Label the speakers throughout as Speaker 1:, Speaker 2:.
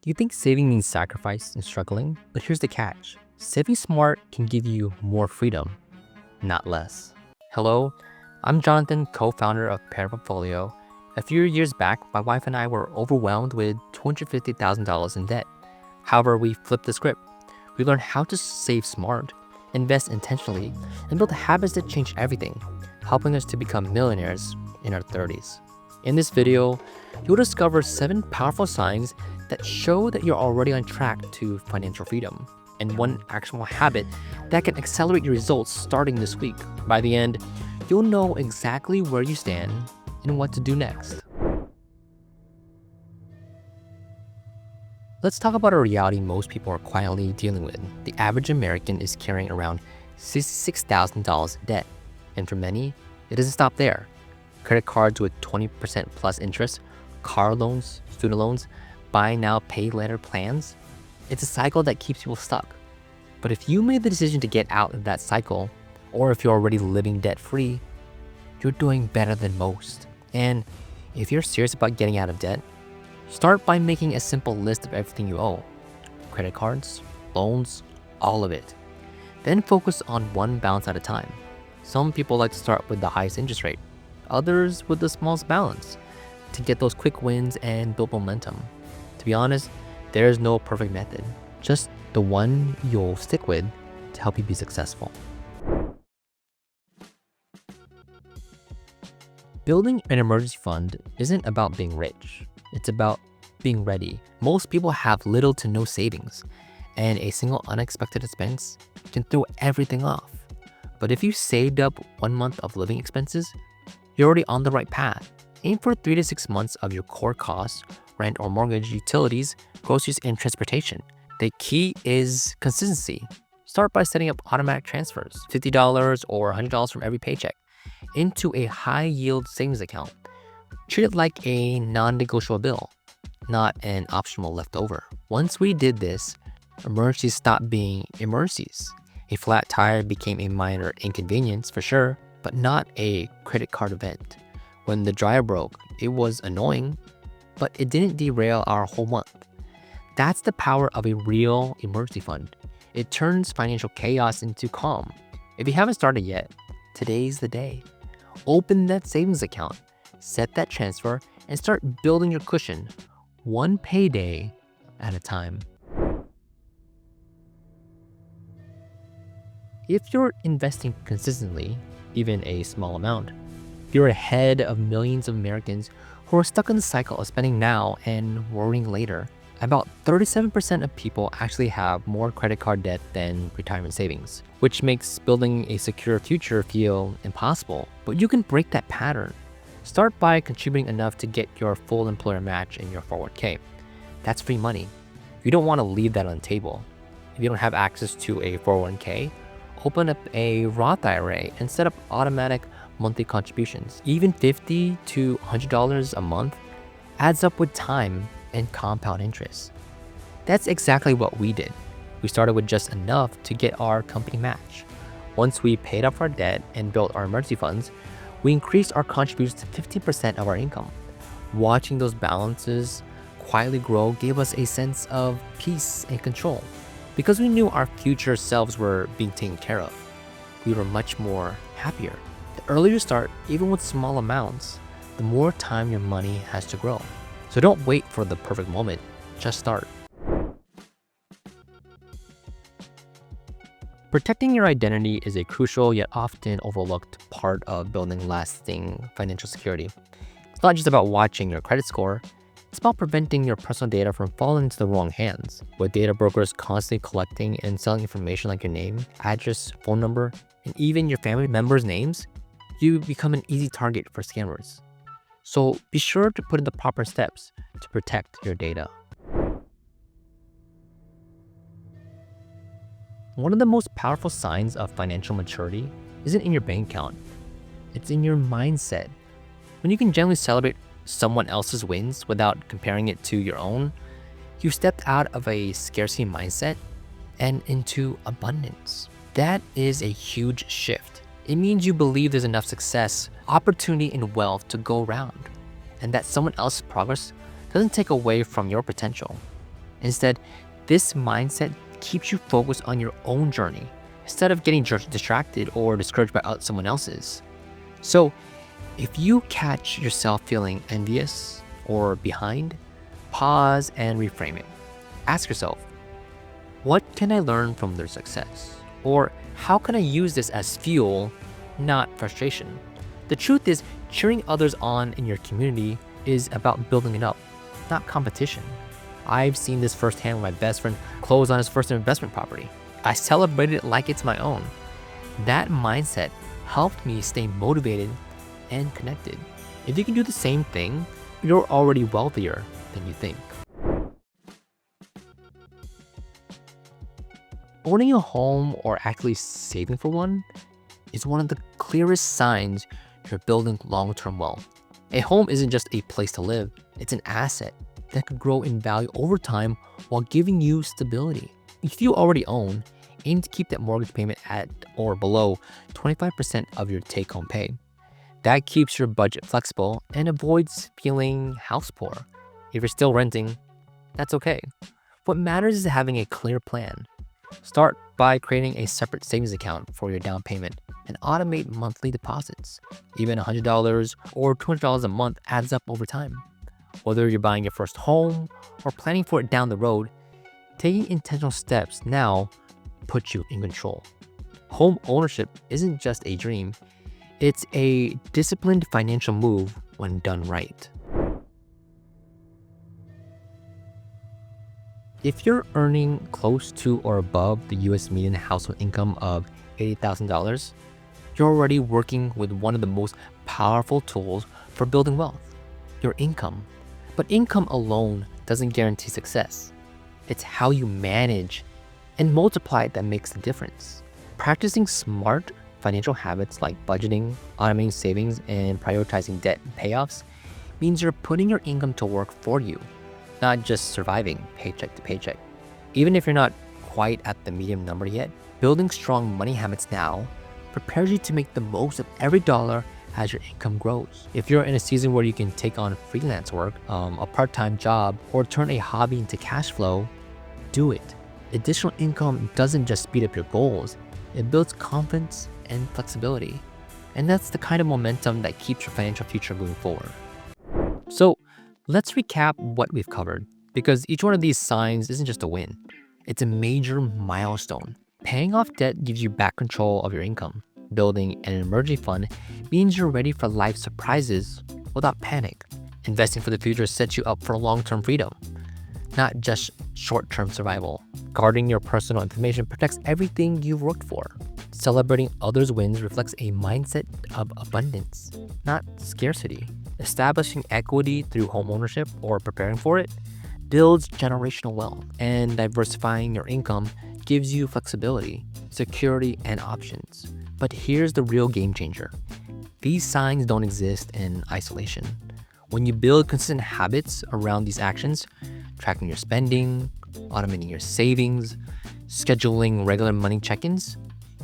Speaker 1: Do you think saving means sacrifice and struggling? But here's the catch. Saving smart can give you more freedom, not less. Hello, I'm Jonathan, co-founder of Pair Portfolio. A few years back, my wife and I were overwhelmed with $250,000 in debt. However, we flipped the script. We learned how to save smart, invest intentionally, and build habits that change everything, helping us to become millionaires in our 30s. In this video, you'll discover 7 powerful signs that show that you're already on track to financial freedom, and one actionable habit that can accelerate your results starting this week. By the end, you'll know exactly where you stand and what to do next. Let's talk about a reality most people are quietly dealing with. The average American is carrying around $66,000 in debt, and for many, it doesn't stop there. Credit cards with 20% plus interest, car loans, student loans, buy now, pay later plans. It's a cycle that keeps people stuck. But if you made the decision to get out of that cycle, or if you're already living debt-free, you're doing better than most. And if you're serious about getting out of debt, start by making a simple list of everything you owe. Credit cards, loans, all of it. Then focus on one balance at a time. Some people like to start with the highest interest rate, others with the smallest balance, to get those quick wins and build momentum. To be honest, there is no perfect method, just the one you'll stick with to help you be successful. Building an emergency fund isn't about being rich, it's about being ready. Most people have little to no savings, and a single unexpected expense can throw everything off. But if you saved up 1 month of living expenses, you're already on the right path. Aim for 3 to 6 months of your core costs, rent or mortgage, utilities, groceries, and transportation. The key is consistency. Start by setting up automatic transfers, $50 or $100 from every paycheck, into a high-yield savings account. Treat it like a non-negotiable bill, not an optional leftover. Once we did this, emergencies stopped being emergencies. A flat tire became a minor inconvenience for sure, but not a credit card event. When the dryer broke, it was annoying, but it didn't derail our whole month. That's the power of a real emergency fund. It turns financial chaos into calm. If you haven't started yet, today's the day. Open that savings account, set that transfer, and start building your cushion, one payday at a time. If you're investing consistently, even a small amount, you're ahead of millions of Americans who are stuck in the cycle of spending now and worrying later. About 37% of people actually have more credit card debt than retirement savings, which makes building a secure future feel impossible. But you can break that pattern. Start by contributing enough to get your full employer match in your 401k. That's free money. You don't want to leave that on the table. If you don't have access to a 401k, open up a Roth IRA and set up automatic monthly contributions. Even $50 to $100 a month adds up with time and compound interest. That's exactly what we did. We started with just enough to get our company match. Once we paid off our debt and built our emergency funds, we increased our contributions to 15% of our income. Watching those balances quietly grow gave us a sense of peace and control. Because we knew our future selves were being taken care of, we were much more happier. The earlier you start, even with small amounts, the more time your money has to grow. So don't wait for the perfect moment, just start. Protecting your identity is a crucial yet often overlooked part of building lasting financial security. It's not just about watching your credit score, it's about preventing your personal data from falling into the wrong hands. With data brokers constantly collecting and selling information like your name, address, phone number, and even your family members' names, you become an easy target for scammers. So be sure to put in the proper steps to protect your data. One of the most powerful signs of financial maturity isn't in your bank account, it's in your mindset. When you can generally celebrate someone else's wins without comparing it to your own, you stepped out of a scarcity mindset and into abundance. That is a huge shift. It means you believe there's enough success, opportunity, and wealth to go around, and that someone else's progress doesn't take away from your potential. Instead, this mindset keeps you focused on your own journey instead of getting distracted or discouraged by someone else's. So, if you catch yourself feeling envious or behind, pause and reframe it. Ask yourself, what can I learn from their success? Or how can I use this as fuel, not frustration? The truth is, cheering others on in your community is about building it up, not competition. I've seen this firsthand when my best friend closed on his first investment property. I celebrated it like it's my own. That mindset helped me stay motivated and connected. If you can do the same thing, you're already wealthier than you think. Owning a home or actually saving for one is one of the clearest signs you're building long-term wealth. A home isn't just a place to live, it's an asset that could grow in value over time while giving you stability. If you already own, aim to keep that mortgage payment at or below 25% of your take-home pay. That keeps your budget flexible and avoids feeling house poor. If you're still renting, that's okay. What matters is having a clear plan. Start by creating a separate savings account for your down payment and automate monthly deposits. Even $100 or $200 a month adds up over time. Whether you're buying your first home or planning for it down the road, taking intentional steps now puts you in control. Home ownership isn't just a dream, it's a disciplined financial move when done right. If you're earning close to or above the US median household income of $80,000, you're already working with one of the most powerful tools for building wealth, your income. But income alone doesn't guarantee success. It's how you manage and multiply it that makes the difference. Practicing smart financial habits like budgeting, automating savings, and prioritizing debt payoffs means you're putting your income to work for you, not just surviving paycheck to paycheck. Even if you're not quite at the medium number yet, building strong money habits now prepares you to make the most of every dollar as your income grows. If you're in a season where you can take on freelance work, a part-time job, or turn a hobby into cash flow, do it. Additional income doesn't just speed up your goals, it builds confidence and flexibility. And that's the kind of momentum that keeps your financial future moving forward. So let's recap what we've covered, because each one of these signs isn't just a win, it's a major milestone. Paying off debt gives you back control of your income. Building an emergency fund means you're ready for life surprises without panic. Investing for the future sets you up for long-term freedom, not just short-term survival. Guarding your personal information protects everything you've worked for. Celebrating others' wins reflects a mindset of abundance, not scarcity. Establishing equity through home ownership or preparing for it builds generational wealth. And diversifying your income gives you flexibility, security, and options. But here's the real game changer. These signs don't exist in isolation. When you build consistent habits around these actions, tracking your spending, automating your savings, scheduling regular money check-ins,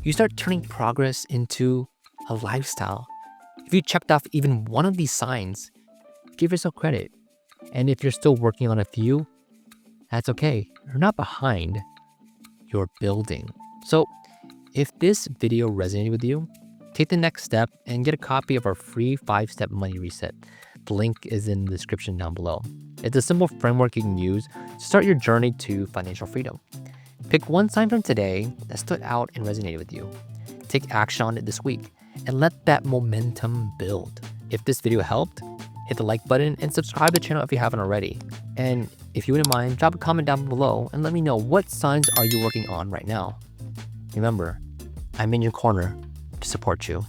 Speaker 1: you start turning progress into a lifestyle. If you checked off even one of these signs, give yourself credit. And if you're still working on a few, that's okay. You're not behind, you're building. So if this video resonated with you, take the next step and get a copy of our free 5-step money reset. The link is in the description down below. It's a simple framework you can use to start your journey to financial freedom. Pick one sign from today that stood out and resonated with you. Take action on it this week and let that momentum build. If this video helped, hit the like button and subscribe to the channel if you haven't already. And if you wouldn't mind, drop a comment down below and let me know what signs are you working on right now. Remember, I'm in your corner to support you.